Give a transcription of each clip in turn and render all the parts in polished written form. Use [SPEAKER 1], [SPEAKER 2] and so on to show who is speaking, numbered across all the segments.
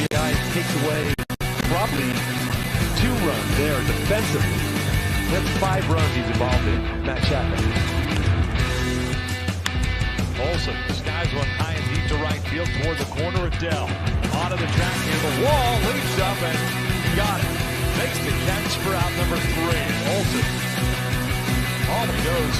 [SPEAKER 1] RBI takes away probably 2 runs there defensively. That's 5 runs he's involved in. Matt Chapman. Olsen skies one high and deep to right field toward the corner of Dell. Onto the track near the wall, leaps up and got it. Makes the catch for out number 3. Olsen. On he goes.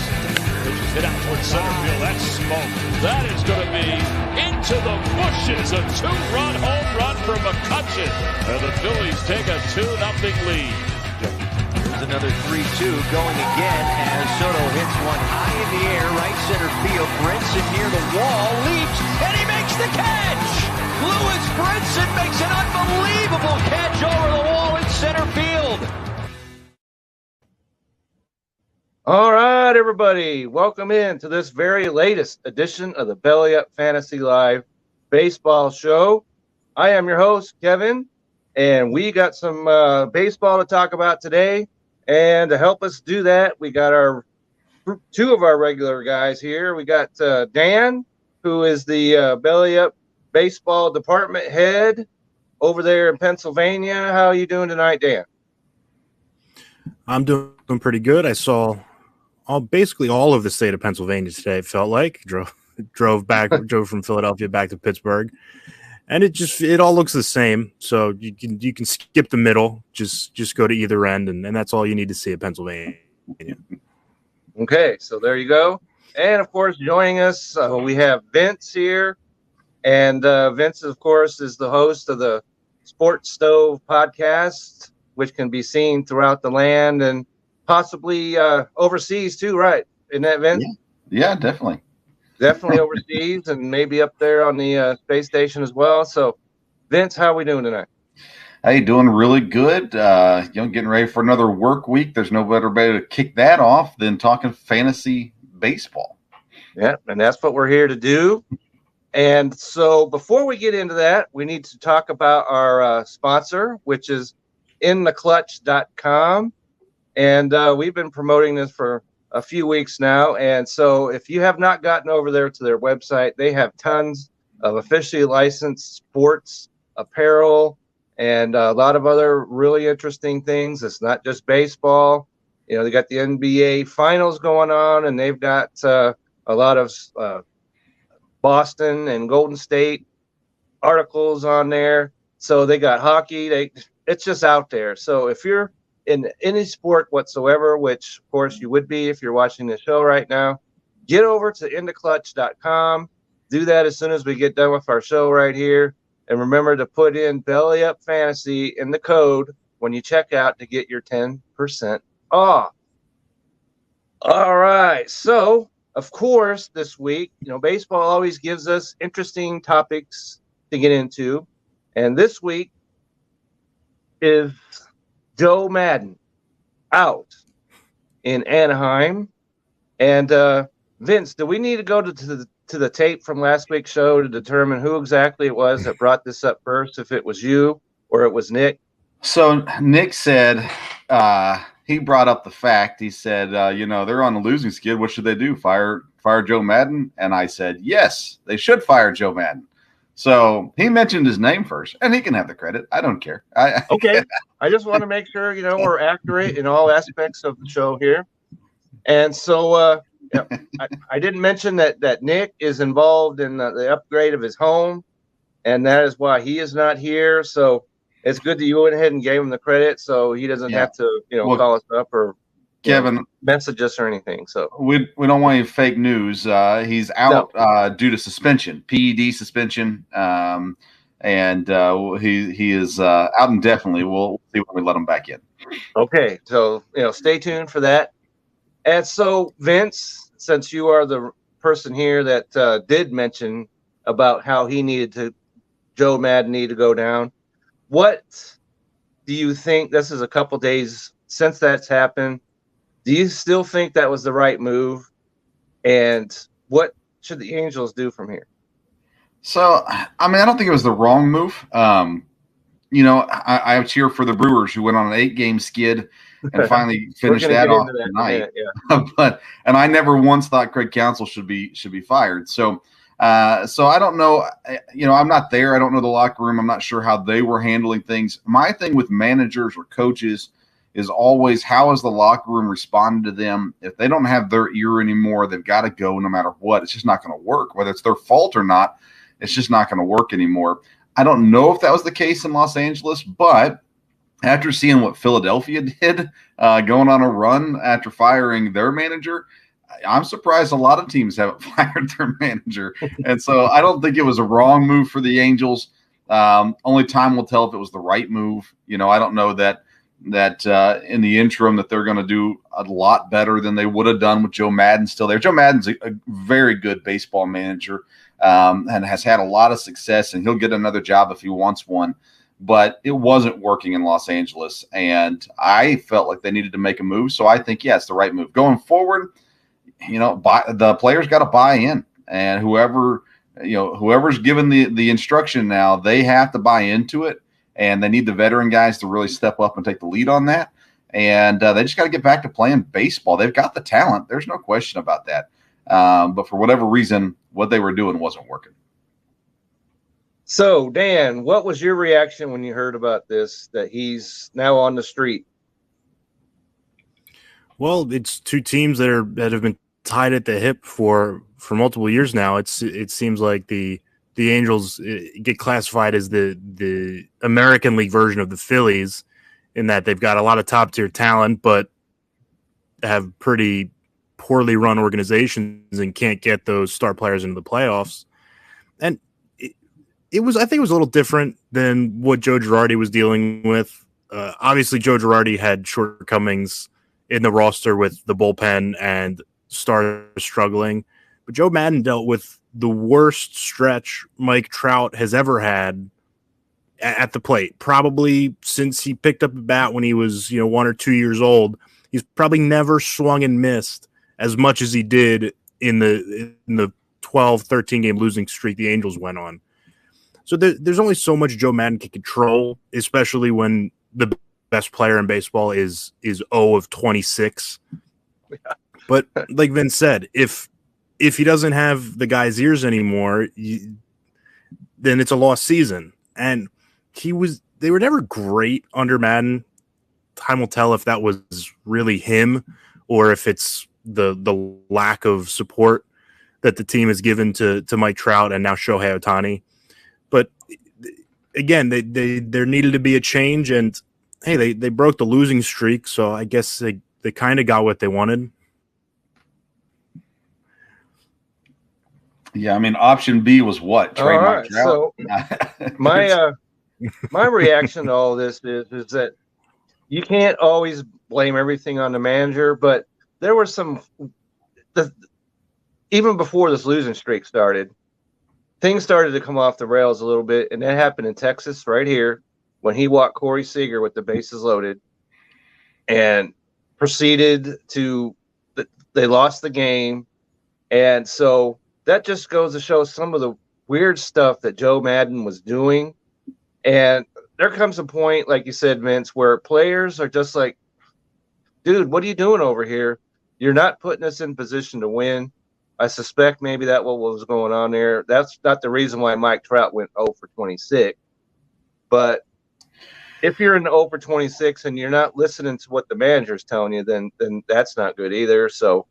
[SPEAKER 1] Which is hit out towards center field. That's smoke. That is going to be into the bushes. A 2-run home run for McCutcheon. And the Phillies take a 2-0 lead.
[SPEAKER 2] Here's another 3-2 going again as Soto hits one high in the air, right center field. Brinson near the wall, leaps, and he makes the catch! Lewis Brinson makes an unbelievable catch over the wall in center field.
[SPEAKER 3] All right, everybody, welcome in to this very latest edition of the Belly Up Fantasy Live Baseball Show. I am your host, Kevin, and we got some baseball to talk about today. And to help us do that, we got our 2 of our regular guys here. We got Dan, who is the Belly Up Baseball Department head over there in Pennsylvania. How are you doing tonight, Dan?
[SPEAKER 4] I'm doing pretty good. I saw basically all of the state of Pennsylvania today. It felt like drove from Philadelphia back to Pittsburgh, and it all looks the same. So you can skip the middle, just go to either end, and that's all you need to see of Pennsylvania.
[SPEAKER 3] Okay, so there you go. And of course, joining us, we have Vince here, and Vince, of course, is the host of the Sports Stove podcast, which can be seen throughout the land and possibly overseas too, right? Isn't that, Vince?
[SPEAKER 5] Yeah, definitely.
[SPEAKER 3] Definitely overseas and maybe up there on the space station as well. So, Vince, how are we doing tonight?
[SPEAKER 5] Hey, doing really good. Getting ready for another work week. There's no better way to kick that off than talking fantasy baseball.
[SPEAKER 3] Yeah, and that's what we're here to do. And so before we get into that, we need to talk about our sponsor, which is intheclutch.com. And we've been promoting this for a few weeks now. And so if you have not gotten over there to their website, they have tons of officially licensed sports apparel and a lot of other really interesting things. It's not just baseball. You know, they got the NBA finals going on, and they've got a lot of Boston and Golden State articles on there. So they got hockey. It's just out there. So if you're in any sport whatsoever, which of course you would be if you're watching the show right now, get over to intheclutch.com. Do that as soon as we get done with our show right here. And remember to put in Belly Up Fantasy in the code when you check out to get your 10% off. All right. So, of course, this week, baseball always gives us interesting topics to get into. And this week is Joe Madden out in Anaheim. And Vince, do we need to go to the tape from last week's show to determine who exactly it was that brought this up first, if it was you or it was Nick?
[SPEAKER 5] So Nick said he brought up the fact. He said, they're on a losing skid. What should they do? Fire Joe Madden? And I said, yes, they should fire Joe Madden. So he mentioned his name first, and he can have the credit. I don't care.
[SPEAKER 3] Okay. I just want to make sure, we're accurate in all aspects of the show here. And so I didn't mention that Nick is involved in the upgrade of his home, and that is why he is not here. So it's good that you went ahead and gave him the credit so he doesn't have to, call us up or
[SPEAKER 5] Kevin
[SPEAKER 3] message us or anything. So we
[SPEAKER 5] don't want any fake news. He's out due to suspension, PED suspension, and he is out indefinitely. We'll see when we let him back in.
[SPEAKER 3] Okay, so stay tuned for that. And so Vince, since you are the person here that did mention about how Joe Madden needed to go down, what do you think? This is a couple days since that's happened. Do you still think that was the right move? And what should the Angels do from here?
[SPEAKER 5] So, I don't think it was the wrong move. I cheer for the Brewers, who went on an 8-game skid and finally finished that off tonight. And I never once thought Craig Counsell should be fired. So So I don't know. I'm not there. I don't know the locker room. I'm not sure how they were handling things. My thing with managers or coaches is always, how is the locker room responding to them? If they don't have their ear anymore, they've got to go no matter what. It's just not going to work. Whether it's their fault or not, it's just not going to work anymore. I don't know if that was the case in Los Angeles, but after seeing what Philadelphia did, going on a run after firing their manager, I'm surprised a lot of teams haven't fired their manager. And so I don't think it was a wrong move for the Angels. Only time will tell if it was the right move. I don't know that in the interim that they're going to do a lot better than they would have done with Joe Madden still there. Joe Madden's a very good baseball manager and has had a lot of success, and he'll get another job if he wants one. But it wasn't working in Los Angeles, and I felt like they needed to make a move. So I think, yeah, it's the right move. Going forward, the players got to buy in, and whoever's given the instruction now, they have to buy into it. And they need the veteran guys to really step up and take the lead on that. And they just got to get back to playing baseball. They've got the talent. There's no question about that. But for whatever reason, what they were doing wasn't working.
[SPEAKER 3] So, Dan, what was your reaction when you heard about this, that he's now on the street?
[SPEAKER 4] Well, it's two teams that have been tied at the hip for multiple years now. It seems like the Angels get classified as the American League version of the Phillies, in that they've got a lot of top tier talent, but have pretty poorly run organizations and can't get those star players into the playoffs. And I think it was a little different than what Joe Girardi was dealing with. Obviously, Joe Girardi had shortcomings in the roster with the bullpen and stars struggling, but Joe Madden dealt with the worst stretch Mike Trout has ever had at the plate, probably since he picked up a bat when he was 1 or 2 years old. He's probably never swung and missed as much as he did in the 12, 13 game losing streak the Angels went on. So there's only so much Joe Madden can control, especially when the best player in baseball is 0 of 26. Yeah. But like Vince said, if he doesn't have the guy's ears anymore, then it's a lost season. And they were never great under Madden. Time will tell if that was really him or if it's the lack of support that the team has given to Mike Trout and now Shohei Ohtani. But again, there needed to be a change, and hey, they broke the losing streak, so I guess they kind of got what they wanted.
[SPEAKER 5] Yeah, I mean, option B was what? Trade Mike Trout.
[SPEAKER 3] So my reaction to all this is that you can't always blame everything on the manager, but there were even before this losing streak started, things started to come off the rails a little bit, and that happened in Texas right here when he walked Corey Seager with the bases loaded and proceeded to – they lost the game. And so that just goes to show some of the weird stuff that Joe Madden was doing. And there comes a point, like you said, Vince, where players are just like, dude, what are you doing over here? You're not putting us in position to win. I suspect maybe that what was going on there. That's not the reason why Mike Trout went 0 for 26. But if you're in 0 for 26 and you're not listening to what the manager's telling you, then that's not good either. So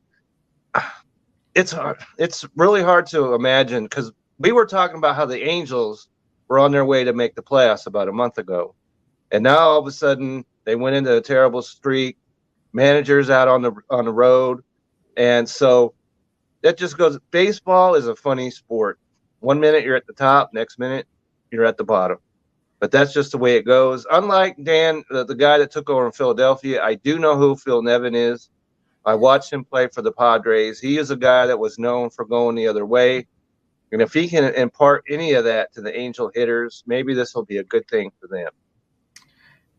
[SPEAKER 3] it's hard. It's really hard to imagine, because we were talking about how the Angels were on their way to make the playoffs about a month ago. And now all of a sudden they went into a terrible streak. Managers out on the road. And so that just goes, baseball is a funny sport. 1 minute you're at the top, next minute you're at the bottom. But that's just the way it goes. Unlike Dan, the guy that took over in Philadelphia, I do know who Phil Nevin is. I watched him play for the Padres. He is a guy that was known for going the other way. And if he can impart any of that to the Angel hitters, maybe this will be a good thing for them.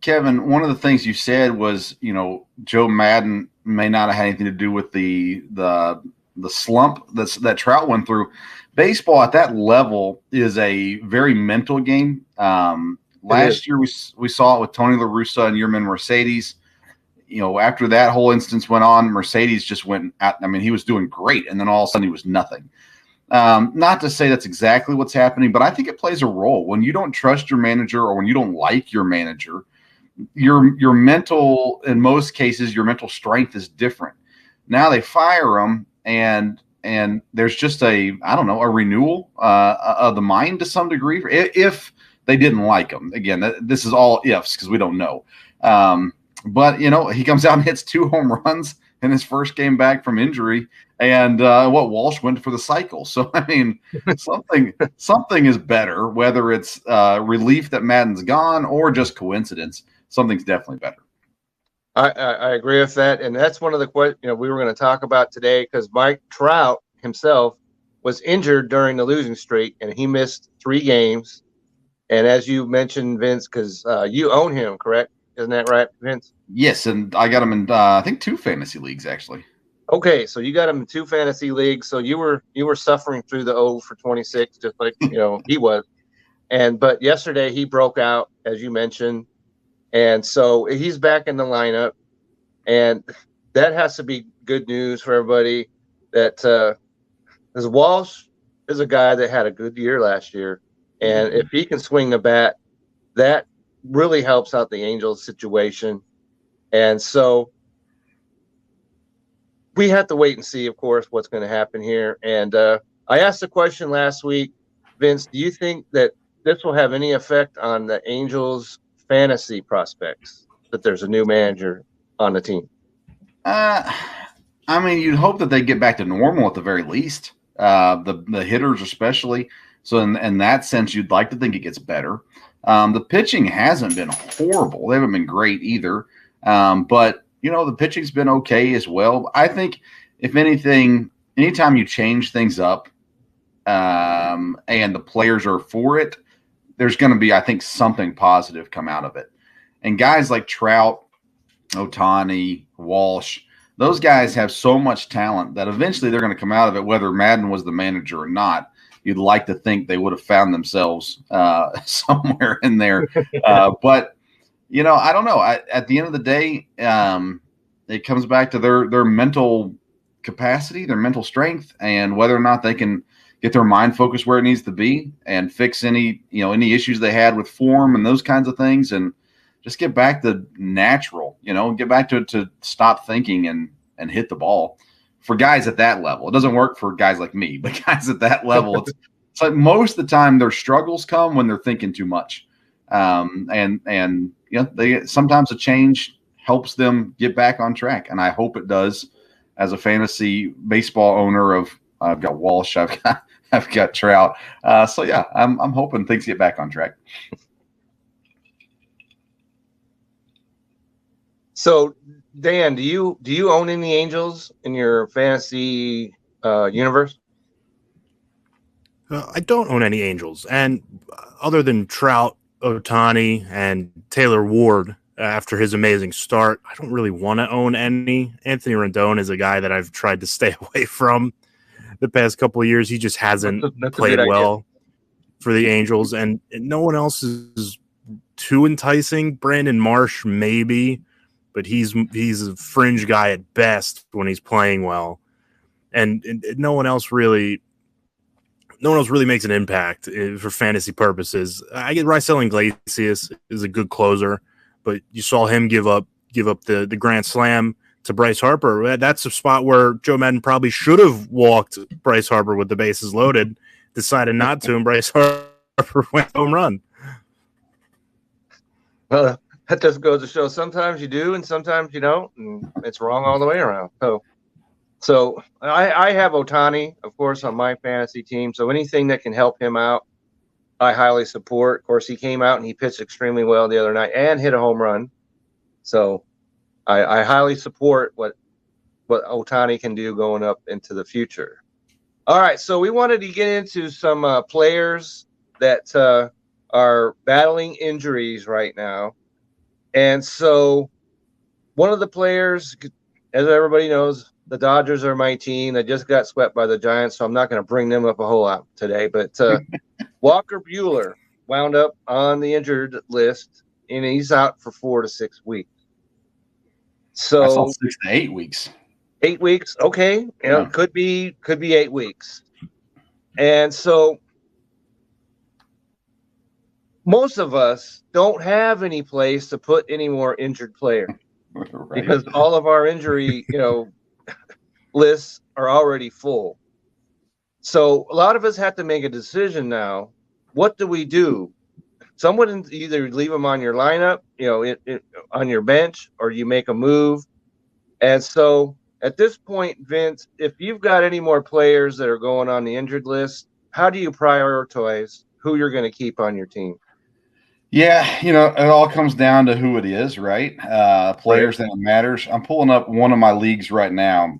[SPEAKER 5] Kevin, one of the things you said was, Joe Madden may not have had anything to do with the slump that Trout went through. Baseball at that level is a very mental game. Last year we saw it with Tony La Russa and Yermin Mercedes. After that whole instance went on, Mercedes just went out. I mean, he was doing great, and then all of a sudden he was nothing. Not to say that's exactly what's happening, but I think it plays a role. When you don't trust your manager or when you don't like your manager, your mental, in most cases, your mental strength is different. Now they fire him, and there's just a renewal of the mind to some degree if they didn't like him. Again, this is all ifs because we don't know. But he comes out and hits 2 home runs in his first game back from injury, and Walsh went for the cycle. So I mean, something is better, whether it's relief that Madden's gone or just coincidence. Something's definitely better.
[SPEAKER 3] I agree with that, and that's one of the questions we were going to talk about today, because Mike Trout himself was injured during the losing streak, and he missed 3 games. And as you mentioned, Vince, because you own him, correct? Isn't that right, Vince?
[SPEAKER 5] Yes, and I got him in I think 2 fantasy leagues actually.
[SPEAKER 3] Okay, so you got him in 2 fantasy leagues. So you were suffering through the 0 for 26, just like he was. But yesterday he broke out, as you mentioned. And so he's back in the lineup, and that has to be good news for everybody. That because Walsh is a guy that had a good year last year, and if he can swing the bat, that really helps out the Angels situation. And so we have to wait and see, of course, what's going to happen here. And I asked a question last week, Vince. Do you think that this will have any effect on the Angels' fantasy prospects, that there's a new manager on the team?
[SPEAKER 5] I mean, you'd hope that they get back to normal at the very least. The hitters especially. So in that sense, you'd like to think it gets better. The pitching hasn't been horrible. They haven't been great either. But the pitching's been okay as well. I think, if anything, anytime you change things up, and the players are for it, there's going to be, I think, something positive come out of it. And guys like Trout, Ohtani, Walsh, those guys have so much talent that eventually they're going to come out of it, whether Madden was the manager or not. You'd like to think they would have found themselves somewhere in there. But, I don't know. At the end of the day, it comes back to their mental capacity, their mental strength, and whether or not they can get their mind focused where it needs to be and fix any issues they had with form and those kinds of things, and just get back to natural, get back to stop thinking and hit the ball. For guys at that level, it doesn't work for guys like me, but guys at that level, it's like most of the time their struggles come when they're thinking too much. They sometimes a change helps them get back on track. And I hope it does. As a fantasy baseball owner I've got Walsh, I've got Trout. So yeah, I'm hoping things get back on track.
[SPEAKER 3] So Dan, do you own any Angels in your fantasy universe?
[SPEAKER 4] I don't own any Angels, and other than Trout, Ohtani, and Taylor Ward after his amazing start, I don't really want to own any. Anthony Rendon is a guy that I've tried to stay away from the past couple of years. He just hasn't played well for the Angels, and no one else is too enticing. Brandon Marsh, maybe, but he's a fringe guy at best when he's playing well, and no one else really makes an impact for fantasy purposes. I get Raisel Iglesias is a good closer, but you saw him give up the grand slam to Bryce Harper. That's a spot where Joe Madden probably should have walked Bryce Harper with the bases loaded, decided not to, and Bryce Harper went home run.
[SPEAKER 3] Well, that just goes to show sometimes you do and sometimes you don't, and it's wrong all the way around. So I have Ohtani, of course, on my fantasy team. So anything that can help him out, I highly support. Of course, he came out and he pitched extremely well the other night and hit a home run. So I highly support what Ohtani can do going up into the future. All right, so we wanted to get into some players that are battling injuries right now. And so one of the players, as everybody knows, the Dodgers are my team. They just got swept by the Giants, so I'm not going to bring them up a whole lot today. But Walker Buehler wound up on the injured list, and he's out for 4 to 6 weeks. So
[SPEAKER 5] I saw 6 to 8 weeks.
[SPEAKER 3] 8 weeks, okay. Yeah. Could be 8 weeks. And so most of us don't have any place to put any more injured players
[SPEAKER 5] Right.
[SPEAKER 3] because all of our injury, lists are already full. So a lot of us have to make a decision now. What do we do? Someone either leave them on your lineup, on your bench, or you make a move. And so at this point, Vince, if you've got any more players that are going on the injured list, how do you prioritize who you're going to keep on your team?
[SPEAKER 5] Yeah, it all comes down to who it is, right? Players that matters. I'm pulling up one of my leagues right now,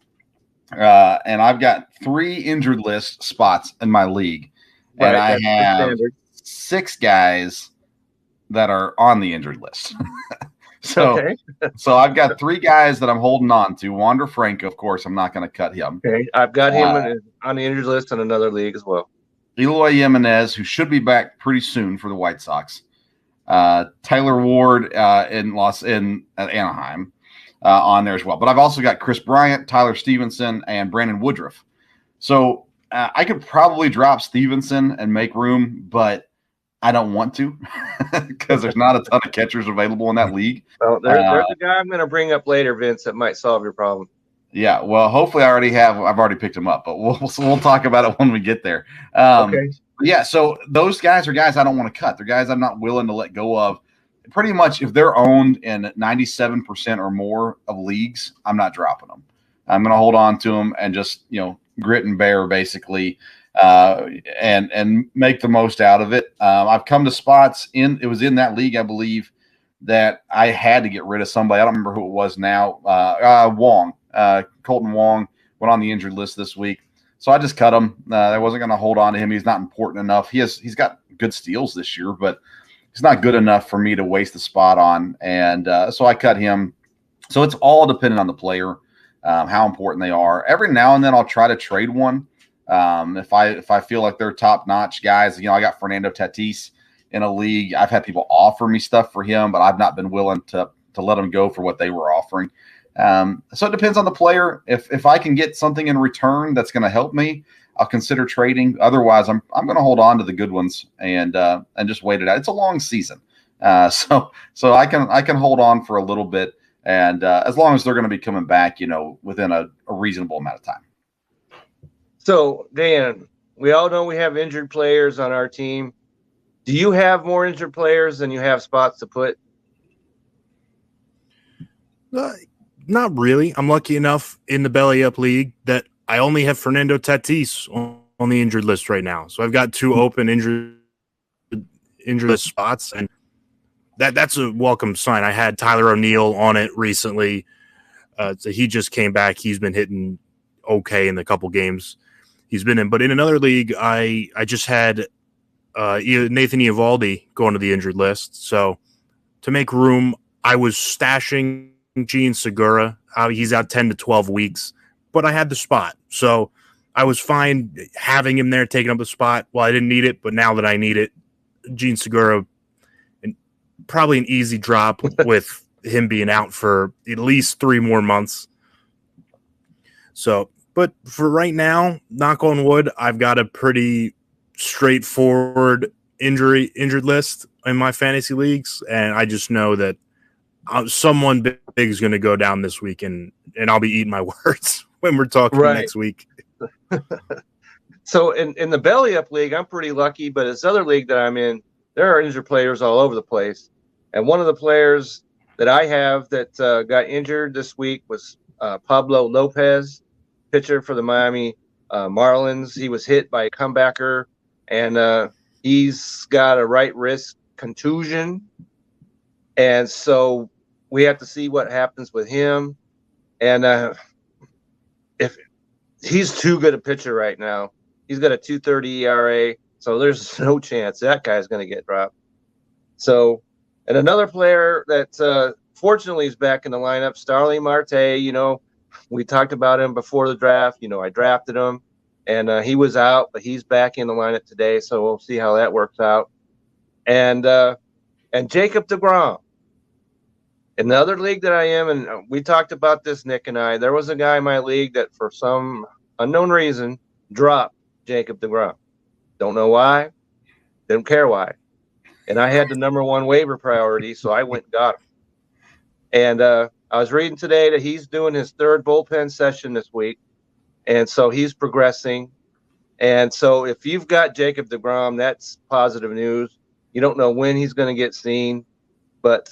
[SPEAKER 5] and I've got 3 injured list spots in my league, and I have 6 guys that are on the injured list. So I've got 3 guys that I'm holding on to. Wander Franco, of course, I'm not going to cut him.
[SPEAKER 3] Okay, I've got him on the injured list in another league as well.
[SPEAKER 5] Eloy Jimenez, who should be back pretty soon for the White Sox. Tyler Ward in Anaheim on there as well. But I've also got Chris Bryant, Tyler Stevenson, and Brandon Woodruff. So I could probably drop Stevenson and make room, but I don't want to because there's not a ton of catchers available in that league.
[SPEAKER 3] Well, there's a guy I'm going to bring up later, Vince, that might solve your problem.
[SPEAKER 5] Yeah, well, hopefully I've already picked him up, but we'll talk about it when we get there.
[SPEAKER 3] Okay.
[SPEAKER 5] Yeah, so those guys are guys I don't want to cut. They're guys I'm not willing to let go of. Pretty much if they're owned in 97% or more of leagues, I'm not dropping them. I'm going to hold on to them and just, grit and bear basically and make the most out of it. I've come to spots it was in that league, I believe, that I had to get rid of somebody. I don't remember who it was now. Wong. Colton Wong went on the injured list this week. So I just cut him. I wasn't going to hold on to him. He's not important enough. He's got good steals this year, but he's not good enough for me to waste the spot on. And so I cut him. So it's all dependent on the player, how important they are. Every now and then I'll try to trade one. If I feel like they're top notch guys, I got Fernando Tatis in a league. I've had people offer me stuff for him, but I've not been willing to let them go for what they were offering. So it depends on the player. If I can get something in return that's going to help me, I'll consider trading. Otherwise, I'm going to hold on to the good ones and just wait it out. It's a long season, so I can hold on for a little bit, and as long as they're going to be coming back, within a reasonable amount of time.
[SPEAKER 3] So Dan, we all know we have injured players on our team. Do you have more injured players than you have spots to put?
[SPEAKER 4] Not really. I'm lucky enough in the Belly Up League that I only have Fernando Tatis on the injured list right now. So I've got 2 open injured list spots, and that's a welcome sign. I had Tyler O'Neill on it recently. So he just came back. He's been hitting okay in the couple games he's been in. But in another league, I just had Nathan Eovaldi going to the injured list. So to make room, I was stashing Gene Segura. He's out 10 to 12 weeks, but I had the spot. So I was fine having him there, taking up the spot. Well, I didn't need it, but now that I need it, Gene Segura, probably an easy drop with him being out for at least 3 more months. So, but for right now, knock on wood, I've got a pretty straightforward injured list in my fantasy leagues, and I just know that someone big is going to go down this week, and I'll be eating my words when we're talking next week.
[SPEAKER 3] So in the Belly Up League, I'm pretty lucky, but this other league that I'm in, there are injured players all over the place. And one of the players that I have that got injured this week was Pablo Lopez, pitcher for the Miami Marlins. He was hit by a comebacker, and he's got a right wrist contusion. And so we have to see what happens with him. And if he's too good a pitcher right now, he's got a 2.30 ERA, so there's no chance that guy's going to get dropped. So, and another player that fortunately is back in the lineup, Starling Marte. We talked about him before the draft. I drafted him, and he was out, but he's back in the lineup today, so we'll see how that works out. And Jacob deGrom. In the other league that I am, and we talked about this, Nick and I, there was a guy in my league that for some unknown reason dropped Jacob deGrom. Don't know why. Didn't care why. And I had the number one waiver priority, so I went and got him. And I was reading today that he's doing his third bullpen session this week, and so he's progressing. And so if you've got Jacob deGrom, that's positive news. You don't know when he's going to get seen, but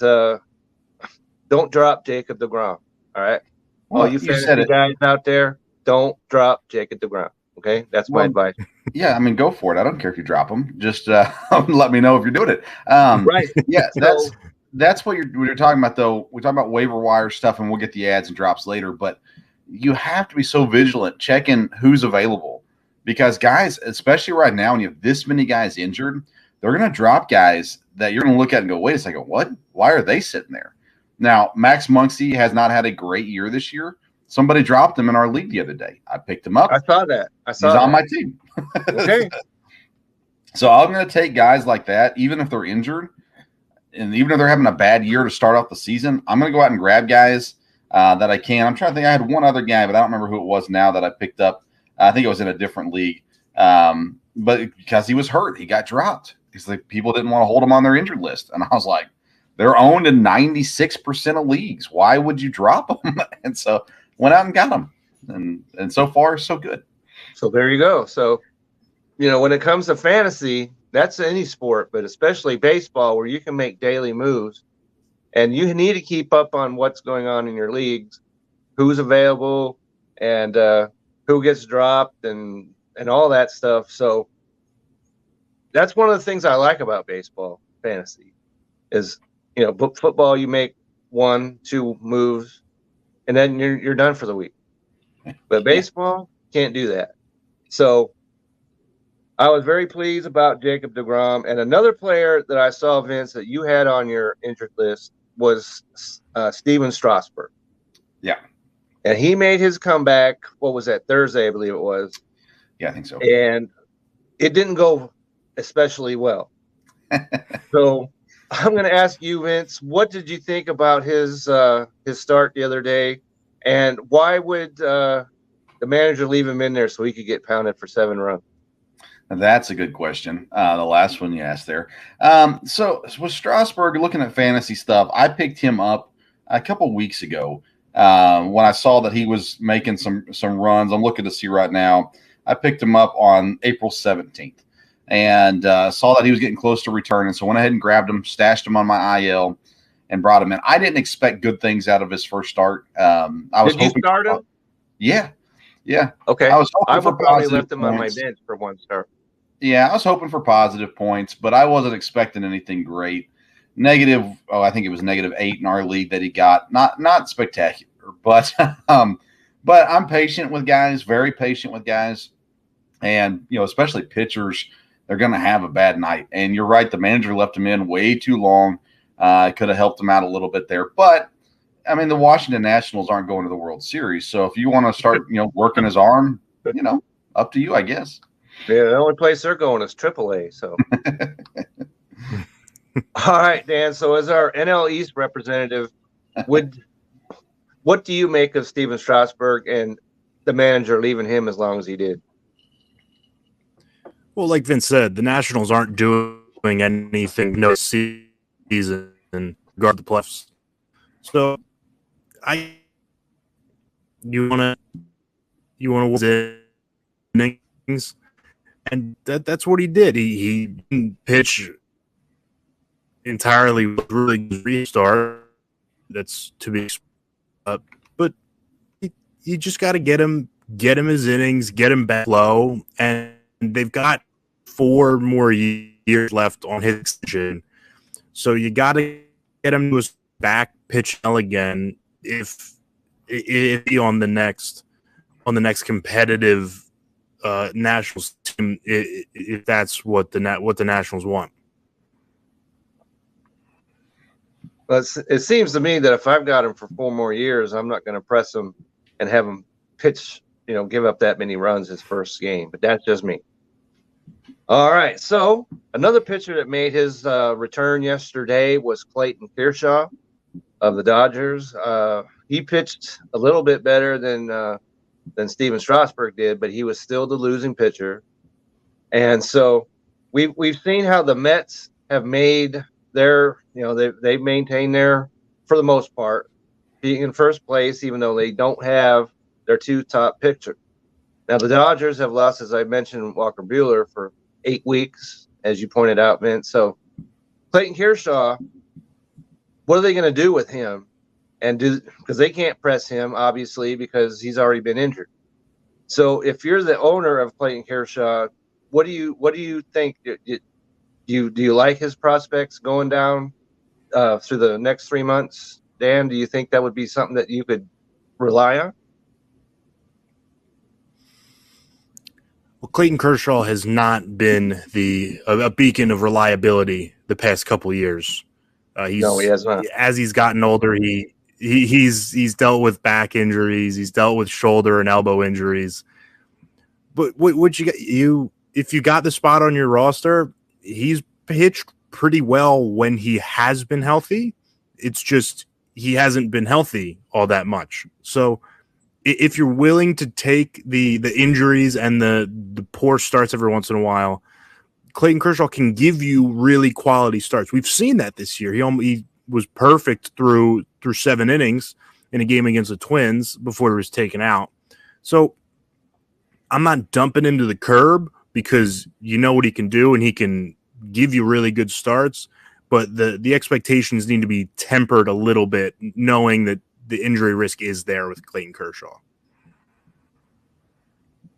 [SPEAKER 3] don't drop Jacob deGrom. All right,
[SPEAKER 5] Well,
[SPEAKER 3] all you fantasy guys out there, don't drop Jacob deGrom. Okay, that's my advice.
[SPEAKER 5] Yeah, I mean, go for it. I don't care if you drop him. Just let me know if you're doing it.
[SPEAKER 3] Right.
[SPEAKER 5] Yeah, that's what you're talking about, though. We're talking about waiver wire stuff, and we'll get the ads and drops later. But you have to be so vigilant checking who's available, because guys, especially right now, when you have this many guys injured, they're going to drop guys that you're going to look at and go, wait a second, what? Why are they sitting there? Now, Max Muncy has not had a great year this year. Somebody dropped him in our league the other day. I picked him up.
[SPEAKER 3] I saw that.
[SPEAKER 5] He's on my team.
[SPEAKER 3] Okay.
[SPEAKER 5] So I'm going to take guys like that, even if they're injured, and even if they're having a bad year to start off the season. I'm going to go out and grab guys that I can. I'm trying to think. I had one other guy, but I don't remember who it was now that I picked up. I think it was in a different league. But because he was hurt, he got dropped. Because like people didn't want to hold him on their injured list. And I was like, they're owned in 96% of leagues. Why would you drop them? And so went out and got them. And so far, so good.
[SPEAKER 3] So there you go. So, when it comes to fantasy, that's any sport, but especially baseball, where you can make daily moves, and you need to keep up on what's going on in your leagues, who's available, and who gets dropped, and all that stuff. So that's one of the things I like about baseball fantasy is, football, you make 1-2 moves, and then you're done for the week. But baseball, can't do that. So I was very pleased about Jacob deGrom. And another player that I saw, Vince, that you had on your injured list was Steven Strasburg.
[SPEAKER 5] Yeah.
[SPEAKER 3] And he made his comeback, what was that, Thursday, I believe it was.
[SPEAKER 5] Yeah, I think so.
[SPEAKER 3] And it didn't go especially well. So I'm going to ask you, Vince, what did you think about his start the other day? And why would the manager leave him in there so he could get pounded for 7 runs?
[SPEAKER 5] That's a good question. The last one you asked there. So with Strasburg, looking at fantasy stuff, I picked him up a couple weeks ago when I saw that he was making some runs. I'm looking to see right now. I picked him up on April 17th and saw that he was getting close to returning. So went ahead and grabbed him, stashed him on my IL, and brought him in. I didn't expect good things out of his first start.
[SPEAKER 3] Did you start him?
[SPEAKER 5] Yeah.
[SPEAKER 3] Okay.
[SPEAKER 5] I was hoping
[SPEAKER 3] I
[SPEAKER 5] for
[SPEAKER 3] would probably
[SPEAKER 5] positive
[SPEAKER 3] left him on my
[SPEAKER 5] points.
[SPEAKER 3] bench for one start.
[SPEAKER 5] Yeah, I was hoping for positive points, but I wasn't expecting anything great. Negative, I think it was -8 in our league that he got. Not spectacular, but I'm patient with guys, very patient with guys, and especially pitchers. They're going to have a bad night, and you're right. The manager left him in way too long. Could have helped him out a little bit there, but I mean, the Washington Nationals aren't going to the World Series, so if you want to start, working his arm, up to you, I guess.
[SPEAKER 3] Yeah, the only place they're going is AAA. So, all right, Dan. So, as our NL East representative, what do you make of Steven Strasburg and the manager leaving him as long as he did?
[SPEAKER 4] Well, like Vince said, the Nationals aren't doing anything no season and guard the playoffs. So, you want to innings. And that's what he did. He didn't pitch entirely with really good restart. That's to be but you just got to get him his innings, get him back low, and they've got 4 more years left on his extension. So you got to get him to his back pitch again if on the next competitive Nationals team, if that's what the Nationals want.
[SPEAKER 3] Well, it seems to me that if I've got him for 4 more years, I'm not going to press him and have him pitch, give up that many runs his first game. But that's just me. All right. So another pitcher that made his return yesterday was Clayton Kershaw of the Dodgers. He pitched a little bit better than Steven Strasburg did, but he was still the losing pitcher. And so we've seen how the Mets have made their, they've maintained their, for the most part, being in first place, even though they don't have their two top pitchers. Now the Dodgers have lost, as I mentioned, Walker Buehler for 8 weeks, as you pointed out, Vince. So Clayton Kershaw, what are they going to do with him? And because they can't press him, obviously, because he's already been injured. So if you're the owner of Clayton Kershaw, what do you think? Do you like his prospects going down through the next 3 months? Dan, do you think that would be something that you could rely on?
[SPEAKER 4] Well, Clayton Kershaw has not been a beacon of reliability the past couple of years.
[SPEAKER 3] No, he has not.
[SPEAKER 4] As he's gotten older, he's dealt with back injuries, he's dealt with shoulder and elbow injuries. But what if you got the spot on your roster, he's pitched pretty well when he has been healthy. It's just he hasn't been healthy all that much. So if you're willing to take the injuries and the poor starts every once in a while, Clayton Kershaw can give you really quality starts. We've seen that this year. He was perfect through 7 innings in a game against the Twins before he was taken out. So I'm not dumping him to the curb because you know what he can do and he can give you really good starts. But the expectations need to be tempered a little bit, knowing that the injury risk is there with Clayton Kershaw.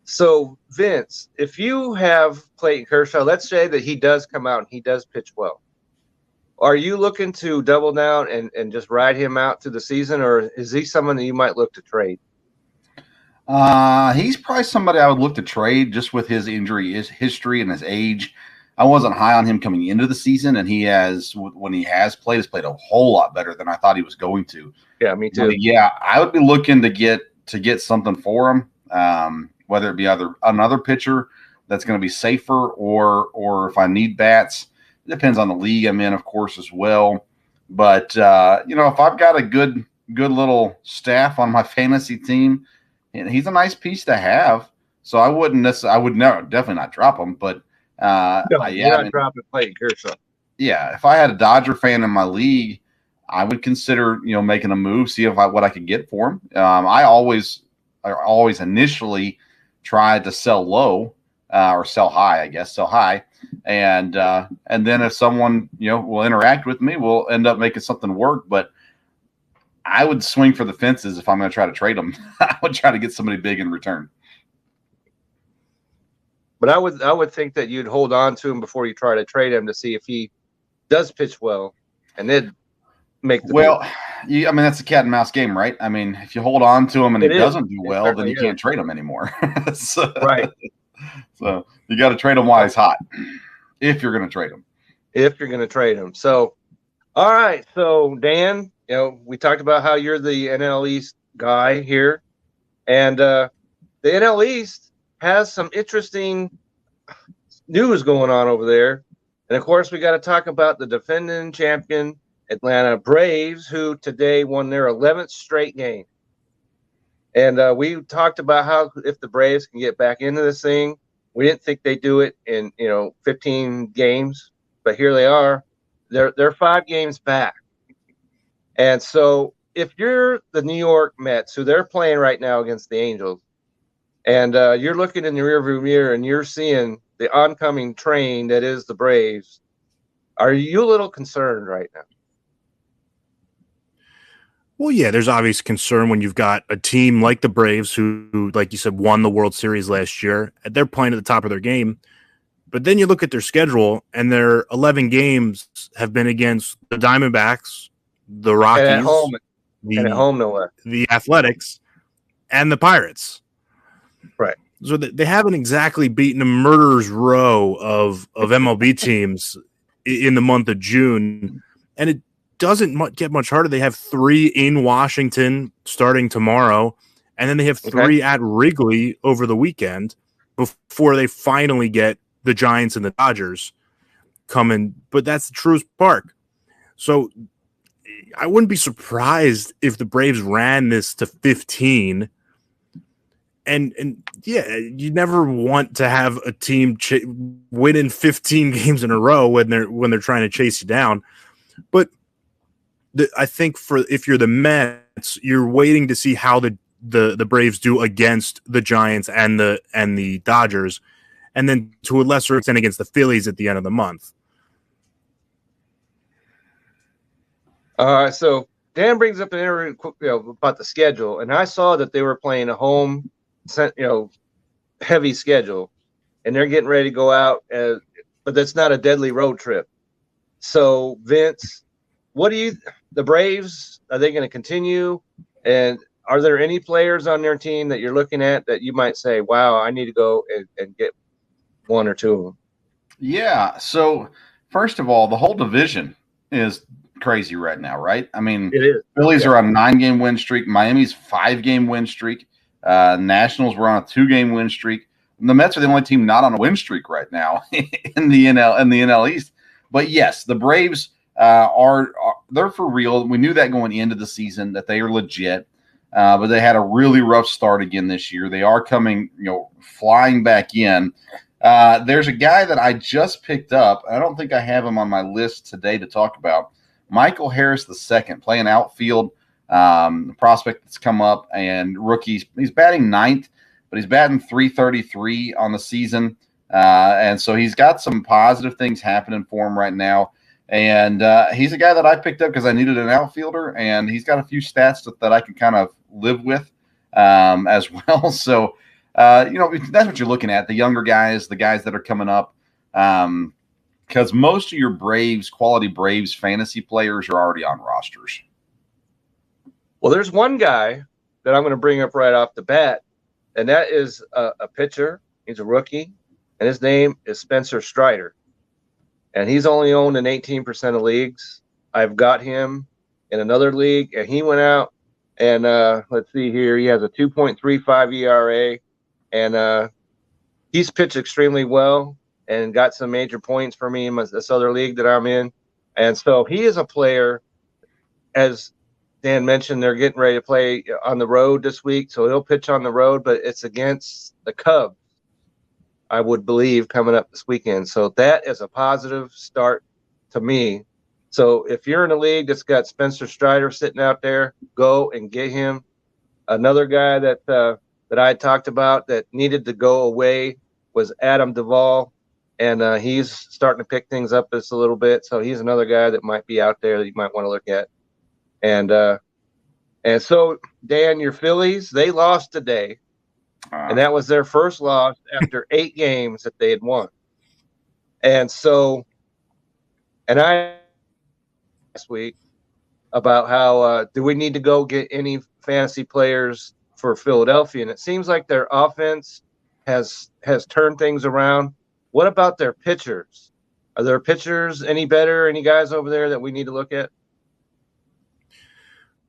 [SPEAKER 3] So, Vince, if you have Clayton Kershaw, let's say that he does come out and he does pitch well. Are you looking to double down and just ride him out to the season, or is he someone that you might look to trade?
[SPEAKER 5] He's probably somebody I would look to trade just with his injury history and his age. I wasn't high on him coming into the season, and when he has played a whole lot better than I thought he was going to.
[SPEAKER 3] Yeah, me too.
[SPEAKER 5] But yeah, I would be looking to get something for him, whether it be another pitcher that's going to be safer, or if I need bats. It depends on the league I'm in, of course, as well. But if I've got a good little staff on my fantasy team, and he's a nice piece to have. So I would definitely not drop him, but.
[SPEAKER 3] You're not dropping Clayton Kershaw.
[SPEAKER 5] Yeah, if I had a Dodger fan in my league, I would consider making a move, see what I could get for him. I always initially tried to sell low or sell high, I guess, sell high, and then if someone will interact with me, we'll end up making something work. But I would swing for the fences if I'm going to try to trade him. I would try to get somebody big in return.
[SPEAKER 3] But I would think that you'd hold on to him before you try to trade him to see if he does pitch well, and then make the
[SPEAKER 5] move. That's a cat and mouse game, right? I mean, if you hold on to him and he doesn't do well, then you can't trade him anymore.
[SPEAKER 3] Right.
[SPEAKER 5] So you got to trade him while he's hot, if you're going to trade him.
[SPEAKER 3] If you're going to trade him. So, all right. So Dan, we talked about how you're the NL East guy here, and the NL East has some interesting news going on over there. And of course, we got to talk about the defending champion Atlanta Braves, who today won their 11th straight game. And we talked about how if the Braves can get back into this thing, we didn't think they'd do it in 15 games, but here they are. They're 5 games back. And so if you're the New York Mets, who they're playing right now against the Angels, and you're looking in the rearview mirror and you're seeing the oncoming train that is the Braves, are you a little concerned right now?
[SPEAKER 4] Well, yeah, there's obvious concern when you've got a team like the Braves who, like you said, won the World Series last year. They're playing at the top of their game. But then you look at their schedule, and their 11 games have been against the Diamondbacks, the Rockies,
[SPEAKER 3] and at home no less,
[SPEAKER 4] the Athletics, and the Pirates.
[SPEAKER 3] Right.
[SPEAKER 4] So they haven't exactly beaten a murderer's row of MLB teams in the month of June. And it doesn't get much harder. They have 3 in Washington starting tomorrow, and then they have 3 at Wrigley over the weekend before they finally get the Giants and the Dodgers coming. But that's the Truist Park. So I wouldn't be surprised if the Braves ran this to 15. And yeah, you never want to have a team winning 15 games in a row when they're trying to chase you down. But I think if you're the Mets, you're waiting to see how the Braves do against the Giants and the Dodgers, and then to a lesser extent against the Phillies at the end of the month.
[SPEAKER 3] So Dan brings up an area about the schedule, and I saw that they were playing a home, heavy schedule, and they're getting ready to go out, but that's not a deadly road trip. So Vince, the Braves, are they going to continue? And are there any players on their team that you're looking at that you might say, wow, I need to go and get one or two of them?
[SPEAKER 5] Yeah. So first of all, the whole division is crazy right now, right? I mean,
[SPEAKER 3] It is.
[SPEAKER 5] Phillies are on a 9-game win streak. Miami's 5-game win streak. Nationals were on a 2-game win streak. And the Mets are the only team not on a win streak right now in the NL East. But yes, the Braves they're for real. We knew that going into the season that they are legit. But they had a really rough start again this year. They are coming, flying back in. There's a guy that I just picked up. I don't think I have him on my list today to talk about. Michael Harris II, playing outfield, prospect that's come up, and rookie. He's batting 9th, but he's batting .333 on the season. And so he's got some positive things happening for him right now. And he's a guy that I picked up because I needed an outfielder, and he's got a few stats that I can kind of live with as well. So, that's what you're looking at, the younger guys, the guys that are coming up. Because most of your quality Braves fantasy players are already on rosters.
[SPEAKER 3] Well, there's one guy that I'm going to bring up right off the bat, and that is a pitcher. He's a rookie, and his name is Spencer Strider. And he's only owned in 18% of leagues. I've got him in another league, and he went out and let's see here. He has a 2.35 ERA, and he's pitched extremely well and got some major points for me in this other league that I'm in. And so he is a player, as Dan mentioned, they're getting ready to play on the road this week. So he'll pitch on the road, but it's against the Cubs, I would believe, coming up this weekend. So that is a positive start to me. So if you're in a league that's got Spencer Strider sitting out there, go and get him. Another guy that I talked about that needed to go away was Adam Duvall, and he's starting to pick things up just a little bit. So he's another guy that might be out there that you might want to look at. And so, Dan, your Phillies, they lost today. And that was their first loss after 8 games that they had won. And so, and I last week about how do we need to go get any fantasy players for Philadelphia? And it seems like their offense has turned things around. What about their pitchers? Are their pitchers any better? Any guys over there that we need to look at?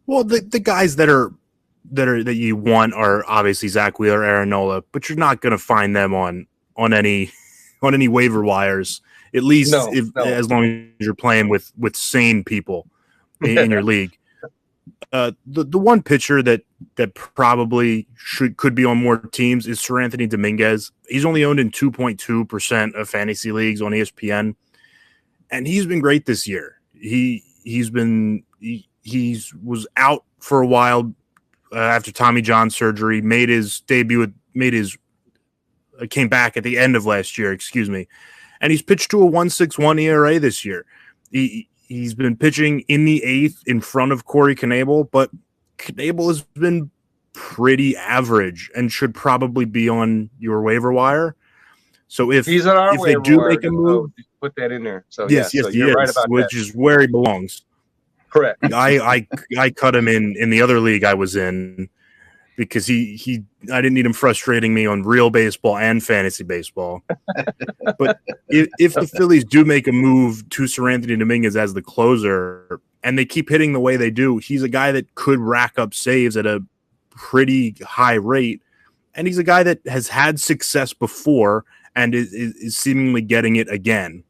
[SPEAKER 4] Well, the guys that you want are obviously Zach Wheeler, Aaron Nola, but you're not going to find them on any waiver wires. At least as long as you're playing with sane people in your league. The one pitcher that probably could be on more teams is Sir Anthony Dominguez. He's only owned in 2.2% of fantasy leagues on ESPN, and he's been great this year. He was out for a while after Tommy John surgery. Made his debut. Came back at the end of last year. Excuse me, and he's pitched to a 1.61 ERA this year. He's been pitching in the 8th in front of Corey Knebel, but Knebel has been pretty average and should probably be on your waiver wire. So if
[SPEAKER 3] he's on our
[SPEAKER 4] they do make a move,
[SPEAKER 3] put that in there. So
[SPEAKER 4] yes,
[SPEAKER 3] so you're right about
[SPEAKER 4] which
[SPEAKER 3] that.
[SPEAKER 4] is where he belongs.
[SPEAKER 3] Correct.
[SPEAKER 4] I cut him in the other league I was in because I didn't need him frustrating me on real baseball and fantasy baseball. But if the Phillies do make a move to Sir Anthony Dominguez as the closer and they keep hitting the way they do, he's a guy that could rack up saves at a pretty high rate. And he's a guy that has had success before and is seemingly getting it again.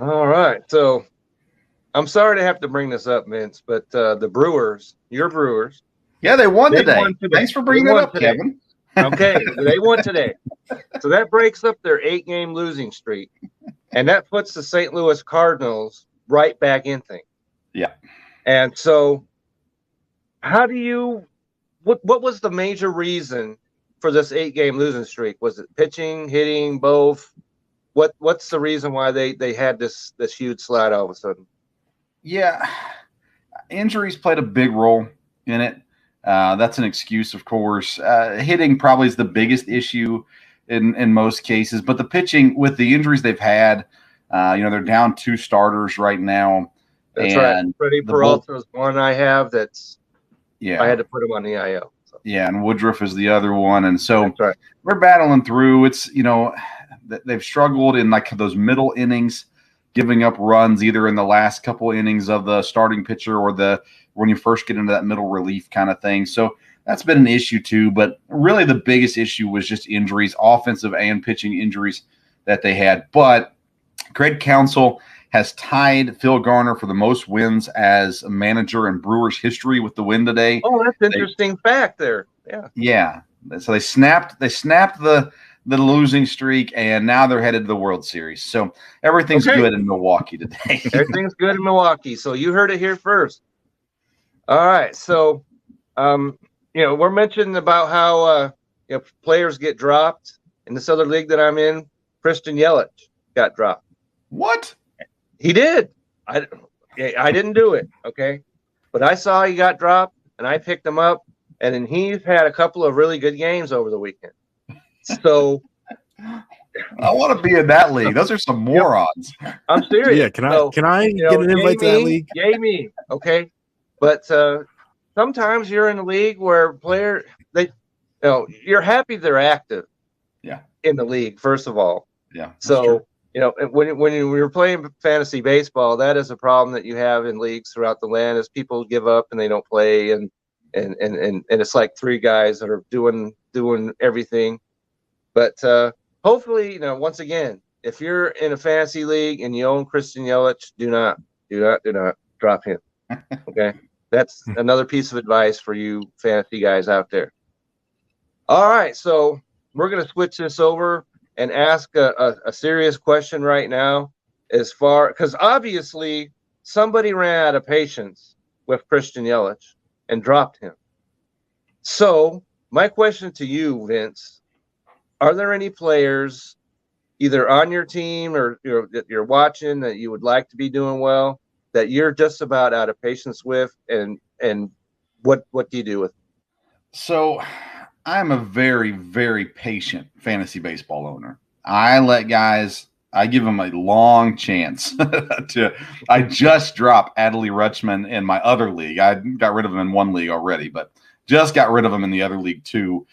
[SPEAKER 3] All right. So I'm sorry to have to bring this up, Vince, but the Brewers, your Brewers,
[SPEAKER 5] Yeah, they won
[SPEAKER 3] They
[SPEAKER 5] today.
[SPEAKER 3] won today.
[SPEAKER 5] Thanks for bringing
[SPEAKER 3] They
[SPEAKER 5] that
[SPEAKER 3] won
[SPEAKER 5] up,
[SPEAKER 3] today.
[SPEAKER 5] Kevin.
[SPEAKER 3] Okay, they won today. So that breaks up their 8-game losing streak, and that puts the St. Louis Cardinals right back in things.
[SPEAKER 5] Yeah.
[SPEAKER 3] And so, how do you? What was the major reason for this 8-game losing streak? Was it pitching, hitting, both? What's the reason why they had this huge slide all of a sudden?
[SPEAKER 5] Yeah, injuries played a big role in it. That's an excuse, of course. Hitting probably is the biggest issue in most cases, but the pitching with the injuries they've had, they're down 2 starters right now.
[SPEAKER 3] That's
[SPEAKER 5] and
[SPEAKER 3] right. Freddie Peralta is one I have. I had to put him on the IL. So.
[SPEAKER 5] Yeah, and Woodruff is the other one, and so
[SPEAKER 3] right.
[SPEAKER 5] we're battling through. It's they've struggled in like those middle innings, giving up runs either in the last couple innings of the starting pitcher or when you first get into that middle relief kind of thing. So that's been an issue too. But really, the biggest issue was just injuries, offensive and pitching injuries that they had. But Craig Counsell has tied Phil Garner for the most wins as a manager in Brewers history with the win today.
[SPEAKER 3] Oh, that's an interesting fact there. Yeah.
[SPEAKER 5] Yeah. So they snapped the losing streak, and now they're headed to the World Series. So everything's good in Milwaukee today.
[SPEAKER 3] Everything's good in Milwaukee. So you heard it here first. All right. So, we're mentioning about how players get dropped in this other league that I'm in. Christian Yelich got dropped.
[SPEAKER 5] What?
[SPEAKER 3] He did. I didn't do it. Okay. But I saw he got dropped, and I picked him up, and then he's had a couple of really good games over the weekend. So
[SPEAKER 5] I want to be in that league. Those are some morons.
[SPEAKER 3] I'm serious.
[SPEAKER 4] Yeah, can I get an invite to that league?
[SPEAKER 3] Yay me. Okay. But sometimes you're in a league where you're happy they're active.
[SPEAKER 5] Yeah.
[SPEAKER 3] In the league, first of all.
[SPEAKER 5] Yeah.
[SPEAKER 3] So when you're playing fantasy baseball, that is a problem that you have in leagues throughout the land, is people give up and they don't play, and it's like 3 guys that are doing everything. But hopefully, once again, if you're in a fantasy league and you own Christian Yelich, do not drop him. Okay, that's another piece of advice for you fantasy guys out there. All right, so we're gonna switch this over and ask a serious question right now, because obviously somebody ran out of patience with Christian Yelich and dropped him. So my question to you, Vince, are there any players either on your team or that you're watching that you would like to be doing well that you're just about out of patience with, and what do you do with them?
[SPEAKER 5] So I'm a very, very patient fantasy baseball owner. I give them a long chance I just dropped Adley Rutschman in my other league. I got rid of him in one league already, but just got rid of him in the other league too,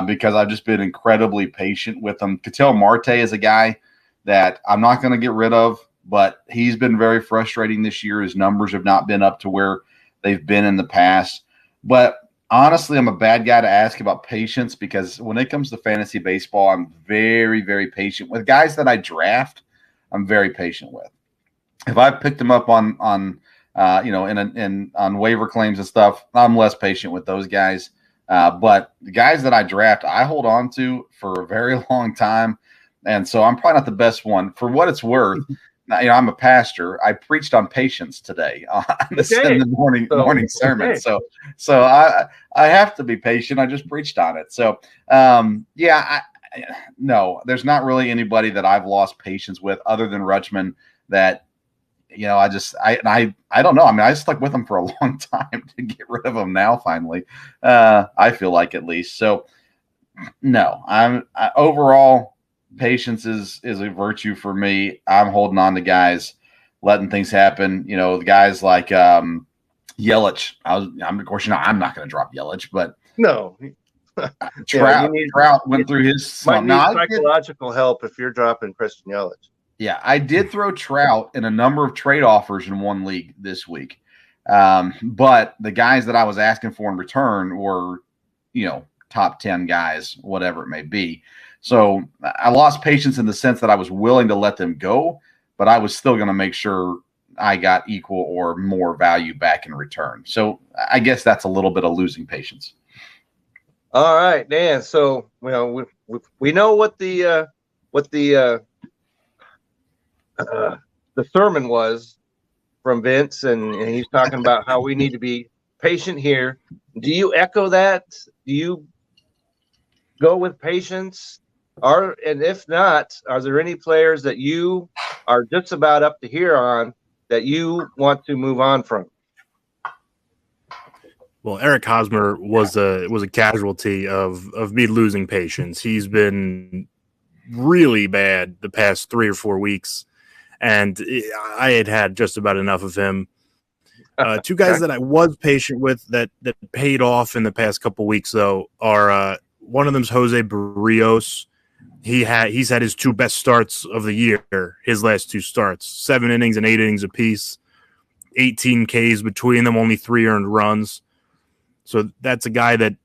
[SPEAKER 5] because I've just been incredibly patient with him. Ketel Marte is a guy that I'm not going to get rid of, but he's been very frustrating this year. His numbers have not been up to where they've been in the past. But honestly, I'm a bad guy to ask about patience, because when it comes to fantasy baseball, I'm very, very patient with guys that I draft. I'm very patient with. If I picked them up on waiver claims and stuff, I'm less patient with those guys. But the guys that I draft, I hold on to for a very long time. And so I'm probably not the best one. For what it's worth, I'm a pastor. I preached on patience today in the morning sermon.
[SPEAKER 3] Okay.
[SPEAKER 5] So I have to be patient. I just preached on it. So no, there's not really anybody that I've lost patience with other than Rutschman that, I don't know. I mean, I stuck with him for a long time to get rid of him now, finally. I feel like, at least. So no, overall, patience is a virtue for me. I'm holding on to guys, letting things happen. The guys like Yelich. I'm not going to drop Yelich, but
[SPEAKER 3] no.
[SPEAKER 5] Trout went through his slump.
[SPEAKER 3] Might need psychological help if you're dropping Christian Yelich.
[SPEAKER 5] Yeah, I did throw Trout in a number of trade offers in one league this week. But the guys that I was asking for in return were, top 10 guys, whatever it may be. So I lost patience in the sense that I was willing to let them go, but I was still going to make sure I got equal or more value back in return. So I guess that's a little bit of losing patience.
[SPEAKER 3] All right, Dan. So we know what the sermon was from Vince, and he's talking about how we need to be patient here. Do you echo that? Do you go with patience? And if not, are there any players that you are just about up to here on that you want to move on from?
[SPEAKER 4] Well, Eric Hosmer was a casualty of me losing patience. He's been really bad the past 3 or 4 weeks, and I had just about enough of him. 2 guys that I was patient with that paid off in the past couple weeks, though, are one of them's Jose Barrios. He's had his 2 best starts of the year, his last 2 starts, 7 innings and 8 innings apiece, 18 Ks between them, only 3 earned runs. So that's a guy that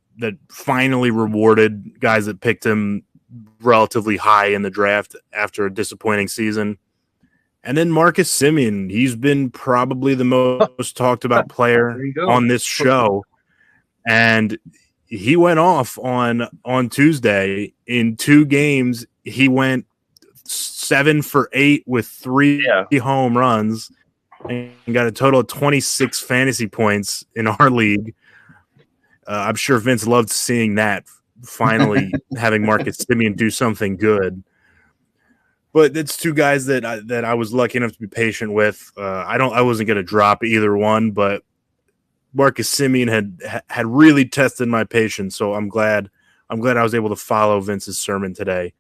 [SPEAKER 4] finally rewarded guys that picked him relatively high in the draft after a disappointing season. And then Marcus Semien, he's been probably the most talked about player on this show. And he went off on Tuesday. In 2 games. He went 7 for 8 with 3 home runs and got a total of 26 fantasy points in our league. I'm sure Vince loved seeing that, finally having Marcus Semien do something good. But it's 2 guys that I was lucky enough to be patient with. I wasn't going to drop either one, but Marcus Semien had really tested my patience. So I'm glad I was able to follow Vince's sermon today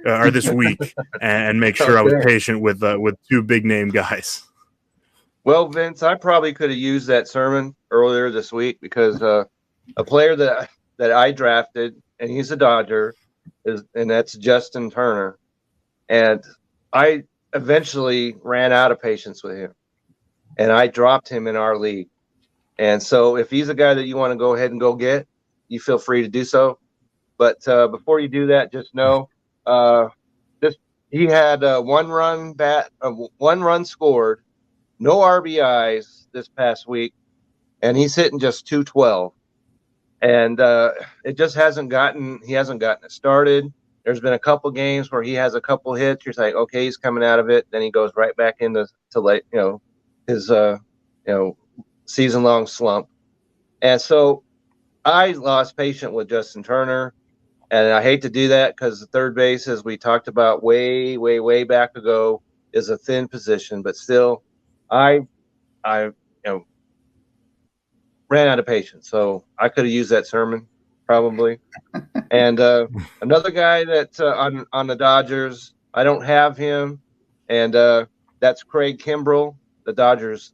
[SPEAKER 4] or this week and make sure I was patient with 2 big name guys.
[SPEAKER 3] Well, Vince, I probably could have used that sermon earlier this week because a player that I drafted, and he's a Dodger, and that's Justin Turner. And I eventually ran out of patience with him, and I dropped him in our league. And so if he's a guy that you want to go ahead and go get, you feel free to do so. But before you do that, just know he had 1 run scored, no RBIs this past week, and he's hitting just 212. And it just he hasn't gotten it started. There's been a couple games where he has a couple hits. You're like, okay, he's coming out of it. Then he goes right back into his season-long slump. And so I lost patience with Justin Turner, and I hate to do that because the third base, as we talked about way, way, way back ago, is a thin position. But still, I ran out of patience. So I could have used that sermon probably. And another guy that on the Dodgers, I don't have him, and that's Craig Kimbrell, the Dodgers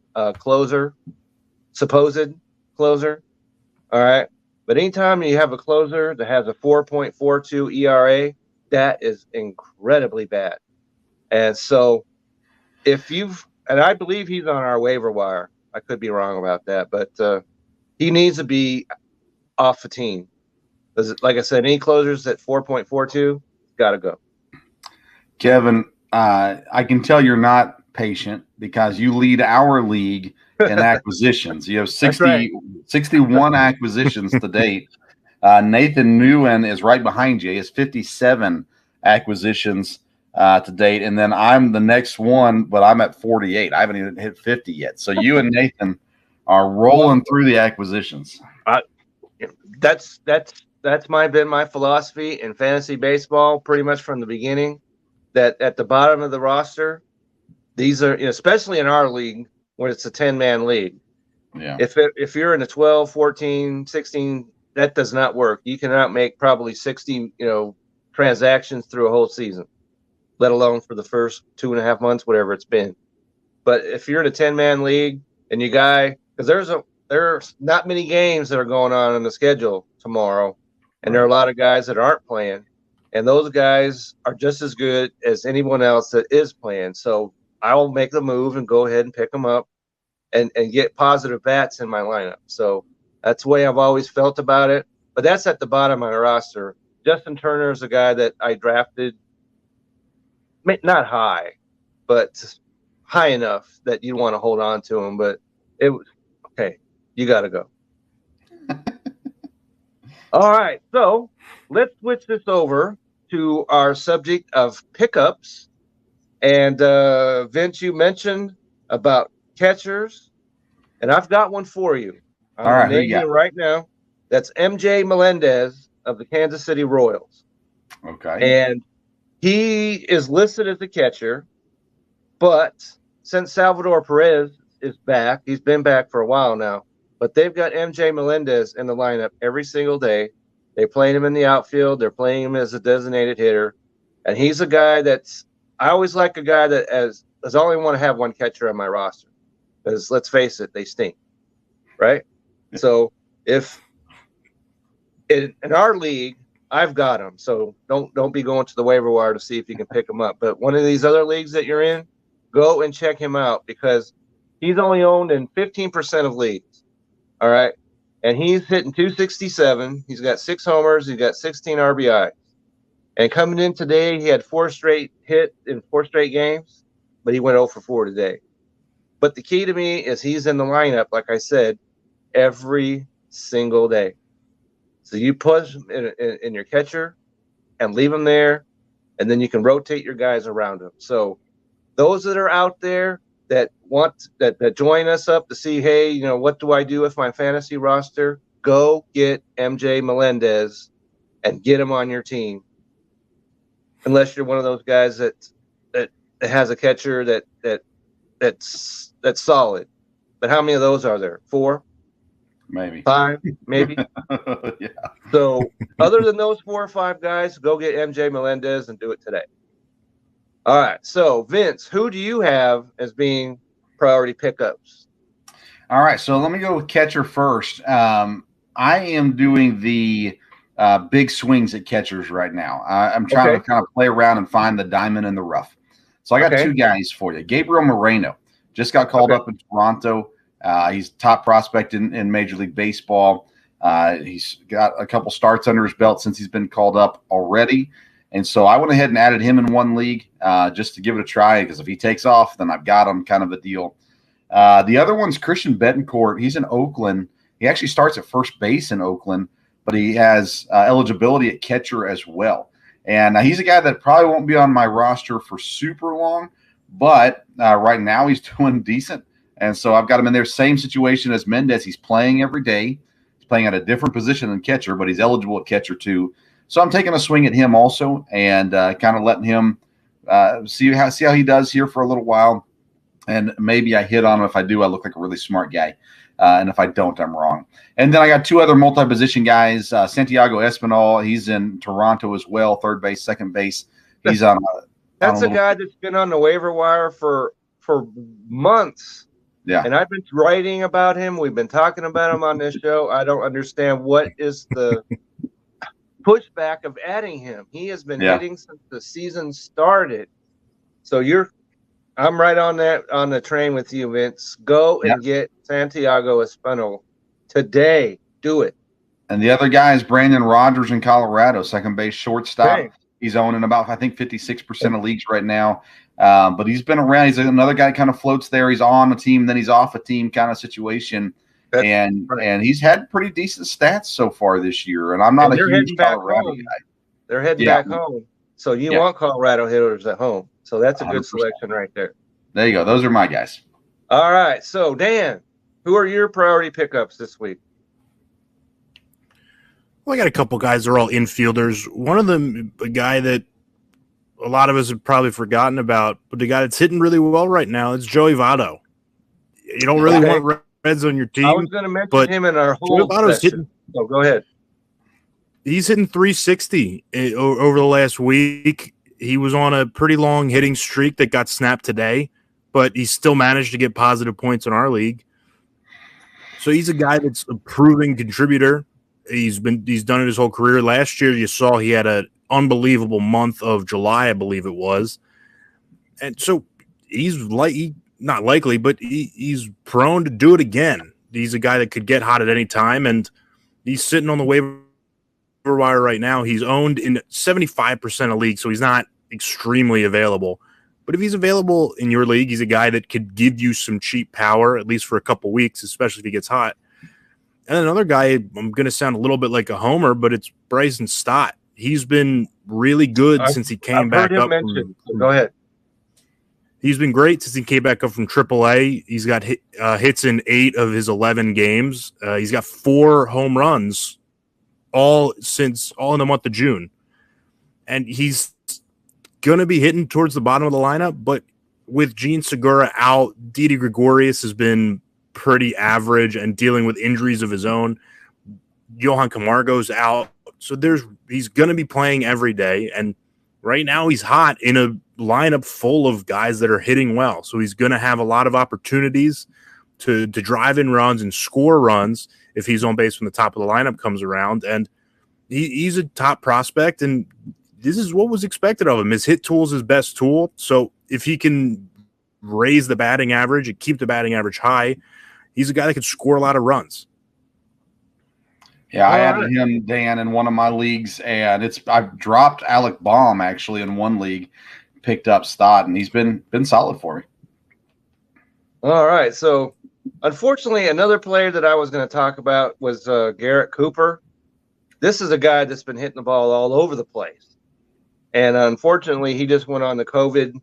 [SPEAKER 3] supposed closer. All right. But anytime you have a closer that has a 4.42 ERA, that is incredibly bad. And so and I believe he's on our waiver wire. I could be wrong about that, but he needs to be off the team. Like I said, any closers at 4.42, got to go.
[SPEAKER 5] Kevin, I can tell you're not patient because you lead our league in acquisitions. You have 61 acquisitions to date. Nathan Nguyen is right behind you. He has 57 acquisitions to date. And then I'm the next one, but I'm at 48. I haven't even hit 50 yet. So you and Nathan are rolling through the acquisitions.
[SPEAKER 3] That's been my philosophy in fantasy baseball pretty much from the beginning, that at the bottom of the roster, these are, especially in our league when it's a 10-man league.
[SPEAKER 5] Yeah.
[SPEAKER 3] If you're in a 12, 14, 16, that does not work. You cannot make probably 60, transactions through a whole season, let alone for the first 2.5 months, whatever it's been. But if you're in a 10-man league and because there's not many games that are going on the schedule tomorrow, and there are a lot of guys that aren't playing, and those guys are just as good as anyone else that is playing. So I will make the move and go ahead and pick them up and get positive bats in my lineup. So that's the way I've always felt about it. But that's at the bottom of my roster. Justin Turner is a guy that I drafted, not high, but high enough that you want to hold on to him. But it was okay. You got to go. All right, so let's switch this over to our subject of pickups. And Vince, you mentioned about catchers, and I've got one for you. I'm going to name you right now. That's MJ Melendez of the Kansas City Royals.
[SPEAKER 5] Okay.
[SPEAKER 3] And he is listed as a catcher, but since Salvador Perez is back, he's been back for a while now, but they've got MJ Melendez in the lineup every single day. They're playing him in the outfield. They're playing him as a designated hitter. And he's a guy I always like a guy that I only want to have one catcher on my roster. Because let's face it, they stink. Right? So if in our league, I've got him. So don't be going to the waiver wire to see if you can pick him up. But one of these other leagues that you're in, go and check him out because he's only owned in 15% of leagues. All right. And he's hitting 267. He's got 6 homers. He's got 16 RBI. And coming in today, he had 4 straight hit in 4 straight games, but he went 0 for 4 today. But the key to me is he's in the lineup, like I said, every single day. So you put him in your catcher and leave him there, and then you can rotate your guys around him. So those that are out there that want that join us up to see, hey, what do I do with my fantasy roster? Go get MJ Melendez and get him on your team. Unless you're one of those guys that has a catcher that's solid. But how many of those are there? 4?
[SPEAKER 5] Maybe
[SPEAKER 3] 5, maybe.
[SPEAKER 5] Yeah.
[SPEAKER 3] So other than those 4 or 5 guys, go get MJ Melendez and do it today. All right. So Vince, who do you have as being priority pickups?
[SPEAKER 5] All right. So let me go with catcher first. I am doing the big swings at catchers right now. I'm trying to kind of play around and find the diamond in the rough. So I got 2 guys for you. Gabriel Moreno just got called up in Toronto. He's top prospect in Major League Baseball. He's got a couple starts under his belt since he's been called up already. And so I went ahead and added him in one league just to give it a try because if he takes off, then I've got him, kind of a deal. The other one's Christian Betancourt. He's in Oakland. He actually starts at first base in Oakland, but he has eligibility at catcher as well. And he's a guy that probably won't be on my roster for super long, but right now he's doing decent. And so I've got him in there. Same situation as Mendez. He's playing every day. He's playing at a different position than catcher, but he's eligible at catcher too. So I'm taking a swing at him also and kind of letting him see how he does here for a little while. And maybe I hit on him. If I do, I look like a really smart guy. And if I don't, I'm wrong. And then I got 2 other multi-position guys. Santiago Espinal, he's in Toronto as well, third base, second base. He's on.
[SPEAKER 3] That's a guy that's been on the waiver wire for months.
[SPEAKER 5] Yeah.
[SPEAKER 3] And I've been writing about him. We've been talking about him on this show. I don't understand what is the pushback of adding him. He has been hitting since the season started. So I'm right on the train with you, Vince. Go and get Santiago Espinal today. Do it.
[SPEAKER 5] And the other guy is Brandon Rogers in Colorado, second base shortstop. Okay. He's owning about, I think, 56% of leagues right now. But he's been around. He's another guy that kind of floats there. He's on a team, then he's off a team kind of situation. And he's had pretty decent stats so far this year. And I'm not a huge Colorado guy.
[SPEAKER 3] They're heading back home. So you want Colorado hitters at home. So that's a 100%. Good selection right there.
[SPEAKER 5] There you go. Those are my guys.
[SPEAKER 3] All right. So, Dan, who are your priority pickups this week?
[SPEAKER 4] Well, I got a couple guys. They're all infielders. One of them, a guy that a lot of us have probably forgotten about, but the guy that's hitting really well right now is Joey Votto. You don't really want Reds on your team.
[SPEAKER 3] I was going to mention him in our whole session. So go ahead.
[SPEAKER 4] He's hitting 360 over the last week. He was on a pretty long hitting streak that got snapped today, but he still managed to get positive points in our league. So he's a guy that's a proven contributor. He's done it his whole career. Last year, you saw he had an unbelievable month of July, I believe it was. And so he's not likely, but he's prone to do it again. He's a guy that could get hot at any time, and he's sitting on the waiver wire right now. He's owned in 75% of leagues, so he's not extremely available. But if he's available in your league, he's a guy that could give you some cheap power, at least for a couple weeks, especially if he gets hot. And another guy, I'm going to sound a little bit like a homer, but it's Bryson Stott. He's been really good since he came back up.
[SPEAKER 3] Go ahead.
[SPEAKER 4] He's been great since he came back up from AAA. He's got hits in 8 of his 11 games. He's got 4 home runs, all in the month of June. And he's going to be hitting towards the bottom of the lineup, but with Gene Segura out, Didi Gregorius has been pretty average and dealing with injuries of his own. Johan Camargo's out. So he's going to be playing every day. And right now he's hot in a lineup full of guys that are hitting well. So he's going to have a lot of opportunities to drive in runs and score runs if he's on base when the top of the lineup comes around. And he's a top prospect, and this is what was expected of him. His hit tool is his best tool. So if he can raise the batting average and keep the batting average high, he's a guy that can score a lot of runs.
[SPEAKER 5] Yeah, I added him, Dan, in one of my leagues, and I've dropped Alec Baum actually in one league, picked up Stott, and he's been solid for me.
[SPEAKER 3] All right, so unfortunately, another player that I was going to talk about was Garrett Cooper. This is a guy that's been hitting the ball all over the place, and unfortunately, he just went on the COVID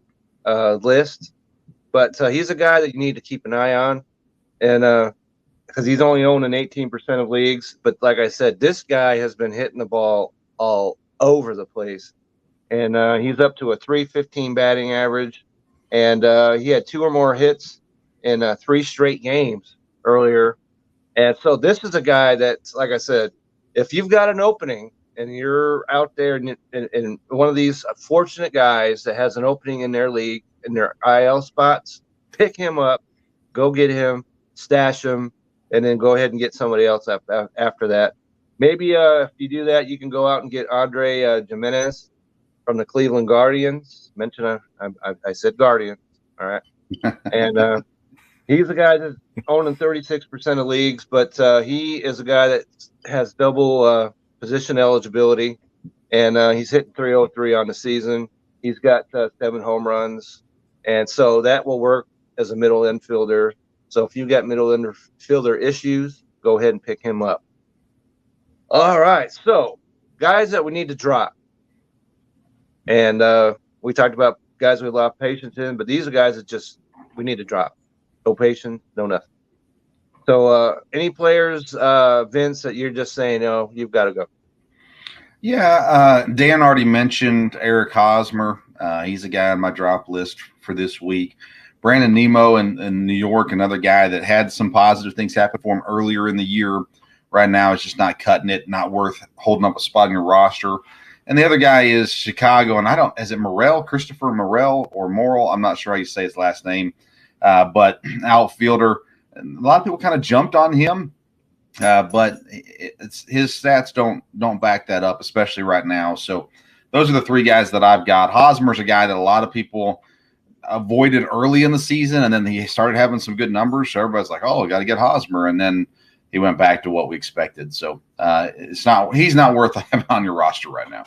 [SPEAKER 3] list. But he's a guy that you need to keep an eye on, and because he's only owned in 18% of leagues. But like I said, this guy has been hitting the ball all over the place. And he's up to a .315 batting average. And he had 2 or more hits in 3 straight games earlier. And so this is a guy that's, like I said, if you've got an opening and you're out there and one of these fortunate guys that has an opening in their league, in their IL spots, pick him up, go get him, stash him, and then go ahead and get somebody else up after that. Maybe if you do that, you can go out and get Andre Jimenez from the Cleveland Guardians. I said Guardians, all right? And he's a guy that's owning 36% of leagues, but he is a guy that has double position eligibility, and he's hitting .303 on the season. He's got 7 home runs, and so that will work as a middle infielder. So if you've got middle infielder issues, go ahead and pick him up. All right, so guys that we need to drop. And we talked about guys with a lot of patience in, but these are guys that we need to drop. No patience, no nothing. So any players, Vince, that you're just saying, no, you've got to go?
[SPEAKER 5] Yeah, Dan already mentioned Eric Hosmer. He's a guy on my drop list for this week. Brandon Nimmo in New York, another guy that had some positive things happen for him earlier in the year. Right now, it's just not cutting it, not worth holding up a spot in your roster. And the other guy is Chicago, and is it Morel, Christopher Morel or Morrill? I'm not sure how you say his last name, but outfielder. A lot of people kind of jumped on him, but his stats don't back that up, especially right now. So those are the 3 guys that I've got. Hosmer's a guy that a lot of people avoided early in the season, and then he started having some good numbers. So everybody's like, "Oh, got to get Hosmer," and then he went back to what we expected. So he's not worth having on your roster right now.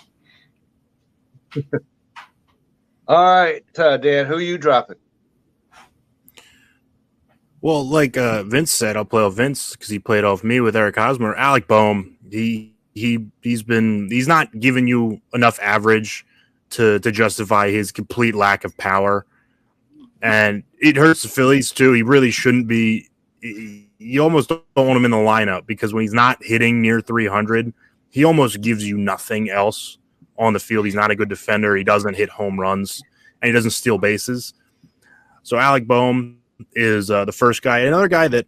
[SPEAKER 3] All right, Dan, who are you dropping?
[SPEAKER 4] Well, like Vince said, I'll play off Vince because he played off me with Eric Hosmer. Alec Boehm, he's not giving you enough average to justify his complete lack of power. And it hurts the Phillies, too. He really shouldn't be. You almost don't want him in the lineup because when he's not hitting near 300, he almost gives you nothing else on the field. He's not a good defender. He doesn't hit home runs, and he doesn't steal bases. So Alec Boehm is the first guy. Another guy that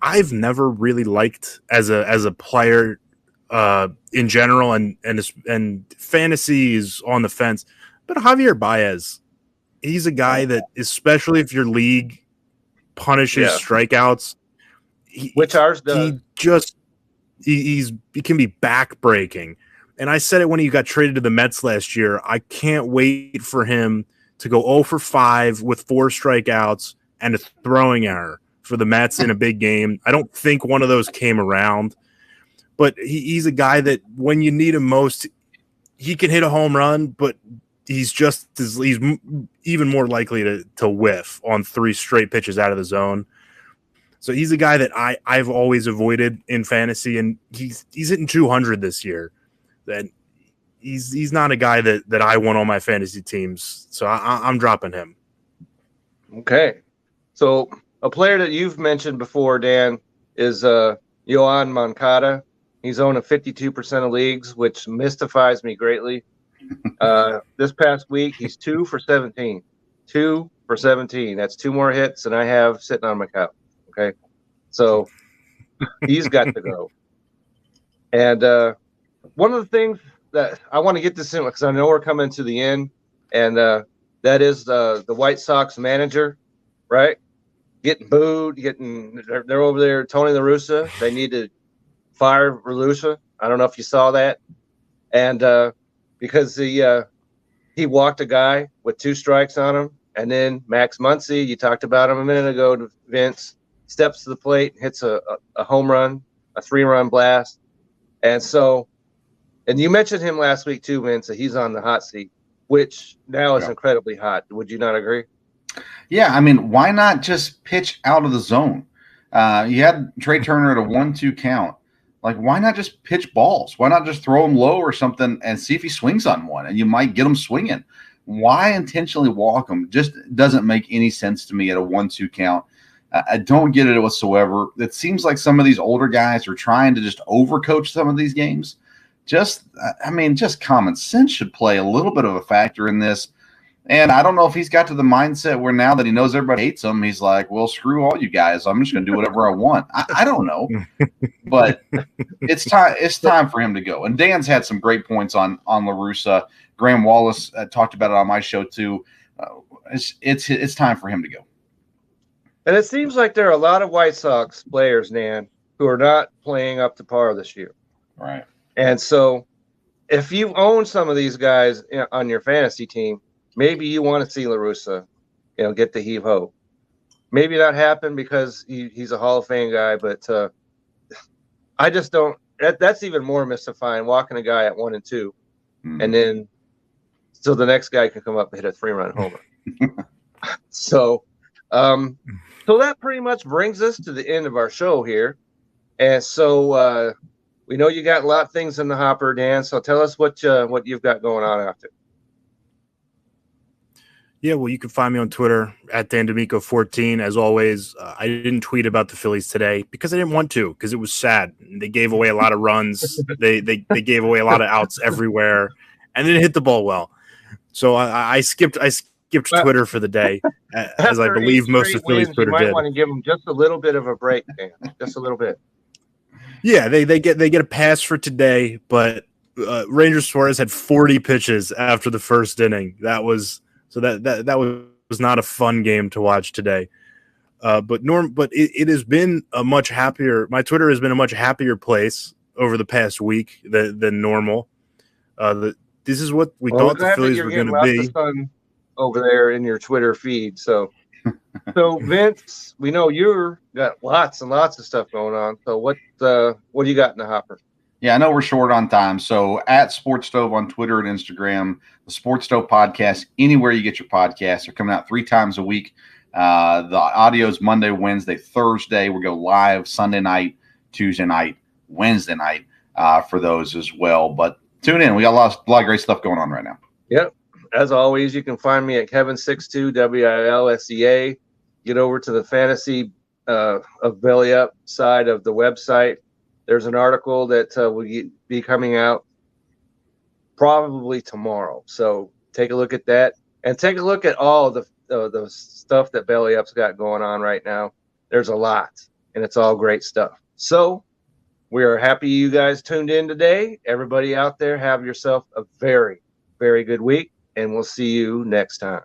[SPEAKER 4] I've never really liked as a player in general, and fantasy is on the fence. But Javier Baez, he's a guy that, especially if your league punishes strikeouts,
[SPEAKER 3] which ours does.
[SPEAKER 4] He can be backbreaking. And I said it when he got traded to the Mets last year. I can't wait for him to go 0 for 5 with 4 strikeouts and a throwing error for the Mets in a big game. I don't think one of those came around, but he's a guy that when you need him most, he can hit a home run, but he's even more likely to whiff on 3 straight pitches out of the zone. So he's a guy that I've always avoided in fantasy, and he's hitting 200 this year. And he's not a guy that I want on my fantasy teams, so I'm dropping him.
[SPEAKER 3] Okay, so a player that you've mentioned before, Dan, is Yoan Moncada. He's owned in 52% of leagues, which mystifies me greatly. This past week, he's 2 for 17. 2 for 17. That's 2 more hits than I have sitting on my couch. Okay, so he's got to go. And one of the things that I want to get this in, because I know we're coming to the end, and that is the White Sox manager, right? Getting booed, they're over there. Tony La Russa, they need to fire La Russa. I don't know if you saw that, and because he walked a guy with 2 strikes on him, and then Max Muncy, you talked about him a minute ago, Vince, steps to the plate, hits a home run, a 3-run blast. And so, and you mentioned him last week too, Vince, that he's on the hot seat, which now is incredibly hot. Would you not agree?
[SPEAKER 5] Yeah, I mean, why not just pitch out of the zone? You had Trey Turner at a 1-2 count. Like, why not just pitch balls? Why not just throw him low or something and see if he swings on one, and you might get him swinging? Why intentionally walk him? Just doesn't make any sense to me at a 1-2 count. I don't get it whatsoever. It seems like some of these older guys are trying to just overcoach some of these games. Just common sense should play a little bit of a factor in this. And I don't know if he's got to the mindset where now that he knows everybody hates him, he's like, well, screw all you guys. I'm just going to do whatever I want. I don't know. But it's time for him to go. And Dan's had some great points on La Russa. Graham Wallace talked about it on my show too. It's time for him to go.
[SPEAKER 3] And it seems like there are a lot of White Sox players, Nan, who are not playing up to par this year.
[SPEAKER 5] Right.
[SPEAKER 3] And so if you own some of these guys on your fantasy team, maybe you want to see La Russa, get the heave-ho. Maybe that happened because he's a Hall of Fame guy, but I just don't. That's even more mystifying, walking a guy at 1 and 2, and then so the next guy can come up and hit a 3-run homer. So that pretty much brings us to the end of our show here. And so we know you got a lot of things in the hopper, Dan. So tell us what you've got going on out there.
[SPEAKER 4] Yeah, well, you can find me on Twitter at DanDemico14. As always, I didn't tweet about the Phillies today because I didn't want to, because it was sad. They gave away a lot of runs. They gave away a lot of outs everywhere, and didn't hit the ball well. So I skipped Twitter for the day, as I believe most of Phillies Twitter did.
[SPEAKER 3] You might want to give them just a little bit of a break, Dan. Just a little bit.
[SPEAKER 4] Yeah, they get a pass for today, but Ranger Suarez had 40 pitches after the first inning. That was not a fun game to watch today. But it has been a much happier. My Twitter has been a much happier place over the past week than normal. This is what we thought the Phillies were going to be.
[SPEAKER 3] Over there in your Twitter feed. So Vince, we know you've got lots and lots of stuff going on. So what do you got in the hopper?
[SPEAKER 5] Yeah, I know we're short on time. So at Sports Stove on Twitter and Instagram, the Sports Stove podcast, anywhere you get your podcasts, are coming out 3 times a week. The audio is Monday, Wednesday, Thursday. We go live Sunday night, Tuesday night, Wednesday night for those as well. But tune in. We got a lot of great stuff going on right now.
[SPEAKER 3] Yep. As always, you can find me at Kevin62, WILSEA. Get over to the fantasy of Belly Up side of the website. There's an article that will be coming out probably tomorrow. So take a look at that. And take a look at all the stuff that Belly Up's got going on right now. There's a lot, and it's all great stuff. So we are happy you guys tuned in today. Everybody out there, have yourself a very, very good week. And we'll see you next time.